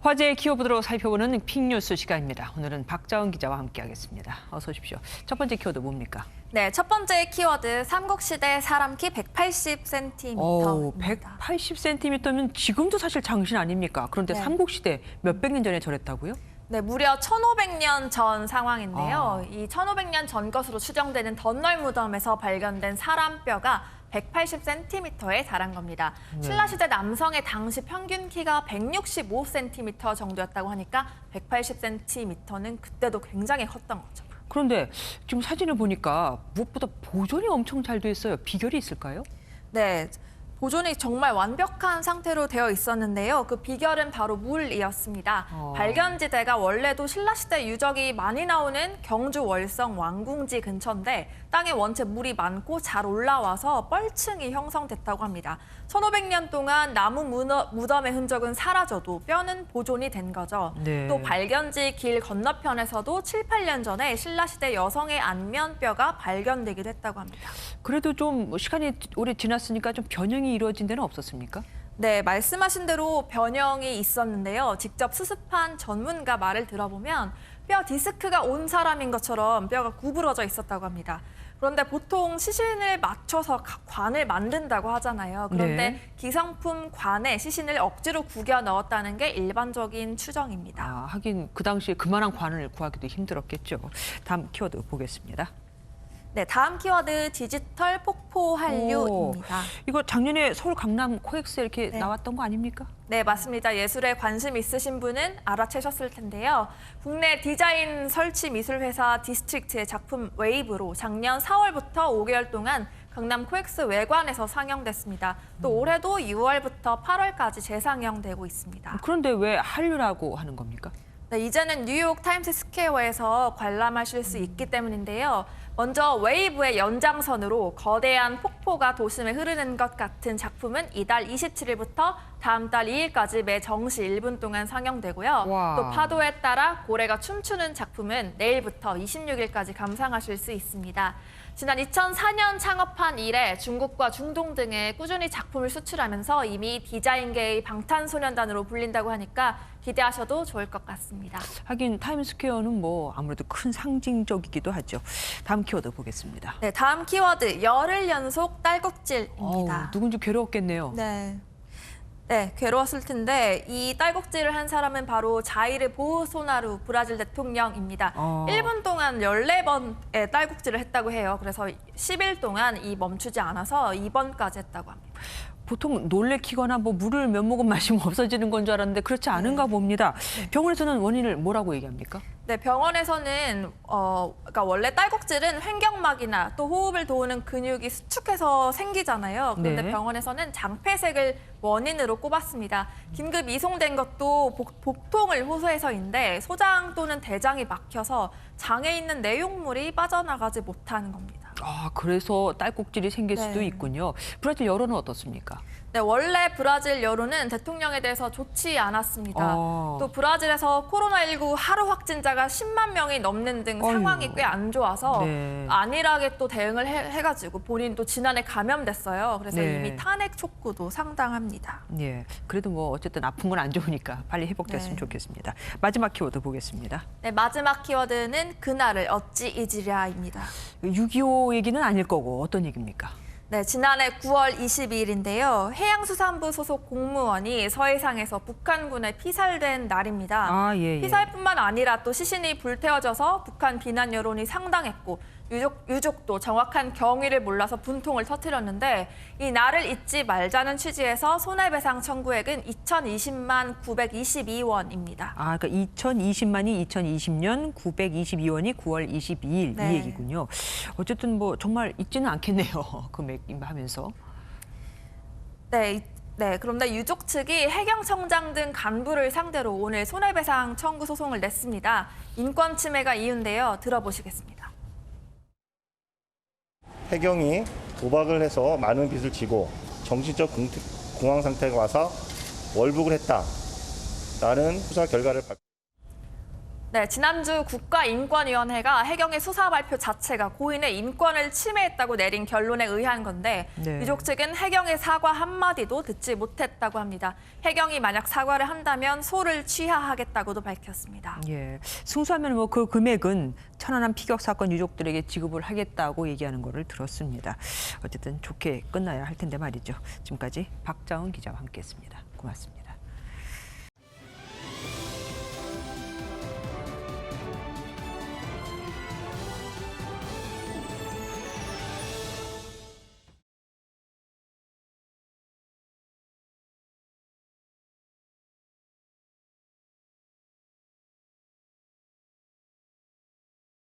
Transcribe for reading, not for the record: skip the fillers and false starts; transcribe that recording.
화제의 키워드로 살펴보는 픽뉴스 시간입니다. 오늘은 박자은 기자와 함께하겠습니다. 어서 오십시오. 첫 번째 키워드 뭡니까? 네, 첫 번째 키워드 삼국시대 사람 키 180cm입니다. 180cm면 지금도 사실 장신 아닙니까? 그런데 네. 삼국시대 몇백 년 전에 저랬다고요? 네, 무려 1500년 전 상황인데요. 이 1500년 전 것으로 추정되는 덧널 무덤에서 발견된 사람 뼈가 180cm에 달한 겁니다. 신라시대 남성의 당시 평균 키가 165cm 정도였다고 하니까 180cm는 그때도 굉장히 컸던 거죠. 그런데 지금 사진을 보니까 무엇보다 보존이 엄청 잘 돼 있어요. 비결이 있을까요? 네, 보존이 정말 완벽한 상태로 되어 있었는데요. 그 비결은 바로 물이었습니다. 발견지대가 원래도 신라시대 유적이 많이 나오는 경주 월성 왕궁지 근처인데 땅에 원체 물이 많고 잘 올라와서 뻘층이 형성됐다고 합니다. 1500년 동안 나무 무덤의 흔적은 사라져도 뼈는 보존이 된 거죠. 네. 또 발견지 길 건너편에서도 7, 8년 전에 신라시대 여성의 안면뼈가 발견되기도 했다고 합니다. 그래도 좀 시간이 오래 지났으니까 좀 변형이 이루어진 데는 없었습니까? 네, 말씀하신 대로 변형이 있었는데요. 직접 수습한 전문가 말을 들어보면 뼈 디스크가 온 사람인 것처럼 뼈가 구부러져 있었다고 합니다. 그런데 보통 시신을 맞춰서 관을 만든다고 하잖아요. 그런데 네. 기성품 관에 시신을 억지로 구겨 넣었다는 게 일반적인 추정입니다. 하긴 그 당시에 그만한 관을 구하기도 힘들었겠죠. 다음 키워드 보겠습니다. 네, 다음 키워드 디지털 폭포 한류입니다. 이거 작년에 서울 강남 코엑스에 이렇게 네. 나왔던 거 아닙니까? 네, 맞습니다. 예술에 관심 있으신 분은 알아채셨을 텐데요. 국내 디자인 설치 미술 회사 디스트릭트의 작품 웨이브로 작년 4월부터 5개월 동안 강남 코엑스 외관에서 상영됐습니다. 또 올해도 6월부터 8월까지 재상영되고 있습니다. 그런데 왜 한류라고 하는 겁니까? 네, 이제는 뉴욕 타임스 스퀘어에서 관람하실 수 있기 때문인데요. 먼저 웨이브의 연장선으로 거대한 폭포가 도심에 흐르는 것 같은 작품은 이달 27일부터 다음 달 2일까지 매 정시 1분 동안 상영되고요. 와. 또 파도에 따라 고래가 춤추는 작품은 내일부터 26일까지 감상하실 수 있습니다. 지난 2004년 창업한 이래 중국과 중동 등에 꾸준히 작품을 수출하면서 이미 디자인계의 방탄소년단으로 불린다고 하니까 기대하셔도 좋을 것 같습니다. 하긴 타임스퀘어는 뭐 아무래도 큰 상징적이기도 하죠. 다음 키워드 보겠습니다. 네, 다음 키워드 열흘 연속 딸꾹질입니다. 누군지 괴로웠겠네요. 네. 네, 괴로웠을 텐데 이 딸꾹질을 한 사람은 바로 자이르 보우소나루 브라질 대통령입니다. 1분 동안 14번의 딸꾹질을 했다고 해요. 그래서 10일 동안 이 멈추지 않아서 2번까지 했다고 합니다. 보통 놀래키거나 뭐 물을 몇 모금 마시면 없어지는 건 줄 알았는데 그렇지 않은가 봅니다. 병원에서는 원인을 뭐라고 얘기합니까? 네, 병원에서는 그러니까 원래 딸꾹질은 횡격막이나 또 호흡을 도우는 근육이 수축해서 생기잖아요. 그런데 네. 병원에서는 장폐색을 원인으로 꼽았습니다. 긴급 이송된 것도 복통을 호소해서인데 소장 또는 대장이 막혀서 장에 있는 내용물이 빠져나가지 못하는 겁니다. 그래서 딸꾹질이 생길 네. 수도 있군요. 브라질 여론은 어떻습니까? 네, 원래 브라질 여론은 대통령에 대해서 좋지 않았습니다. 또 브라질에서 코로나19 하루 확진자가 10만 명이 넘는 등 상황이 꽤 안 좋아서 네. 안일하게 또 대응을 해가지고 본인도 지난해 감염됐어요. 그래서 네. 이미 탄핵 촉구도 상당합니다. 예, 그래도 뭐 어쨌든 아픈 건 안 좋으니까 빨리 회복됐으면 네. 좋겠습니다. 마지막 키워드 보겠습니다. 네, 마지막 키워드는 그날을 어찌 잊으랴입니다. 6.25 얘기는 아닐 거고 어떤 얘기입니까? 네, 지난해 9월 22일인데요. 해양수산부 소속 공무원이 서해상에서 북한군에 피살된 날입니다. 예. 피살뿐만 아니라 또 시신이 불태워져서 북한 비난 여론이 상당했고 유족도 정확한 경위를 몰라서 분통을 터뜨렸는데 이 날을 잊지 말자는 취지에서 손해배상 청구액은 2020만 922원입니다. 그러니까 2020만이 2020년 922원이 9월 22일 네. 이 얘기군요. 어쨌든 뭐 정말 잊지는 않겠네요. 금액하면서. 네, 그런데 유족 측이 해경청장 등 간부를 상대로 오늘 손해배상 청구 소송을 냈습니다. 인권 침해가 이유인데요. 들어보시겠습니다. 해경이 도박을 해서 많은 빚을 지고 정신적 공황 상태가 와서 월북을 했다라는 수사 결과를 네, 지난주 국가인권위원회가 해경의 수사 발표 자체가 고인의 인권을 침해했다고 내린 결론에 의한 건데 네. 유족 측은 해경의 사과 한마디도 듣지 못했다고 합니다. 해경이 만약 사과를 한다면 소를 취하하겠다고도 밝혔습니다. 예, 승소하면 뭐 그 금액은 천안함 피격 사건 유족들에게 지급을 하겠다고 얘기하는 거를 들었습니다. 어쨌든 좋게 끝나야 할 텐데 말이죠. 지금까지 박자은 기자와 함께했습니다. 고맙습니다.